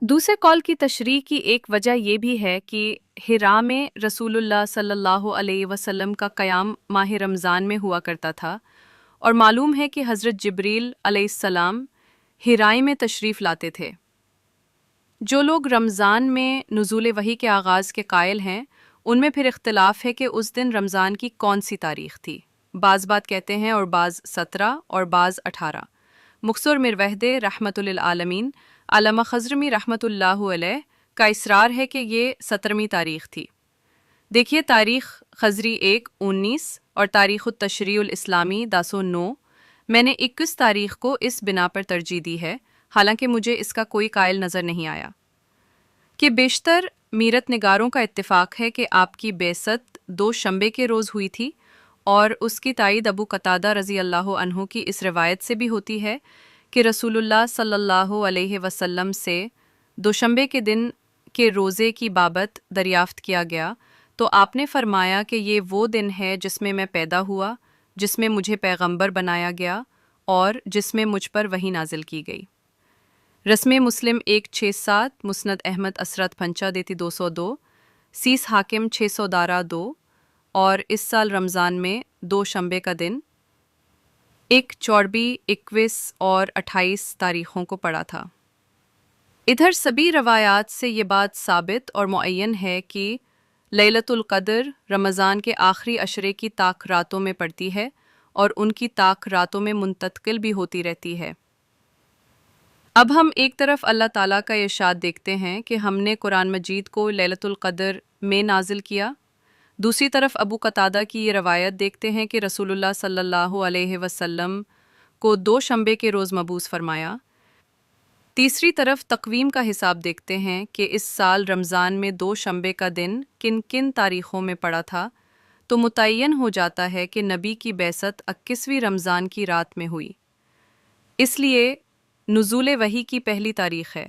दूसरे कॉल की तशरीह की एक वजह यह भी है कि हिरा में रसूलुल्लाह सल्लल्लाहु अलैहि वसल्लम का क़याम माह रमज़ान में हुआ करता था, और मालूम है कि हज़रत जिब्रील अलैहिस्सलाम हिराई में तशरीफ़ लाते थे। जो लोग रमज़ान में नुज़ूल वही के आगाज़ के कायल हैं, उनमें फिर इख्तिलाफ़ है कि उस दिन रमज़ान की कौन सी तारीख़ थी। बाज़ बात कहते हैं और बाज़ 17 और बाज़ 18। मुख्तसर मिरवहदे रहमतुल आलमीन अल्लामा खज़रमी रहमतुल्लाहु अलैह का इसरार है कि ये 17वीं तारीख़ थी। देखिए तारीख़ खज़री 1-19 और तारीख़ तशरीउल इस्लामी 1009। मैंने 21 तारीख़ को इस बिना पर तरजीह दी है, हालांकि मुझे इसका कोई कायल नज़र नहीं आया। कि बेशतर मीरत निगारों का इत्तिफ़ाक़ है कि आपकी बेसत 2 शंबे के रोज़ हुई थी, और उसकी तायद अबू कतादा रज़ी अल्लाह अन्हु की इस रिवायत से भी होती है कि रसूलुल्लाह सल्लल्लाहु अलैहि वसल्लम से दोशंबे के दिन के रोज़े की बाबत दरियाफ़्त किया गया, तो आपने फरमाया कि ये वो दिन है जिसमें मैं पैदा हुआ, जिसमें मुझे पैगंबर बनाया गया और जिसमें मुझ पर वही नाजिल की गई। रस्म मुस्लिम 167, मुस्नद अहमद असरत पंचा देती 202, सीस हाकिम 600 दारा 2, और इस साल रमज़ान में 2 शंबे का दिन 1, 24, 21 और 28 तारीख़ों को पड़ा था। इधर सभी रवायात से ये बात साबित और मुअय्यन है कि लैलतुल क़द्र रमज़ान के आखिरी अशरे की ताक रातों में पड़ती है और उनकी ताक रातों में मुंतकिल भी होती रहती है। अब हम एक तरफ अल्लाह ताला का इरशाद देखते हैं कि हमने कुरान मजीद को लैलतुल क़द्र में नाजिल किया। दूसरी तरफ अबू कतादा की ये रवायत देखते हैं कि रसूलुल्लाह सल्लल्लाहु अलैहि वसल्लम को 2 शंबे के रोज़ मबूस फरमाया। तीसरी तरफ तक़वीम का हिसाब देखते हैं कि इस साल रमज़ान में 2 शंबे का दिन किन किन तारीख़ों में पड़ा था, तो मुतय्यन हो जाता है कि नबी की बैसत 21वीं रमज़ान की रात में हुई। इसलिए नुज़ूल वही की पहली तारीख़ है।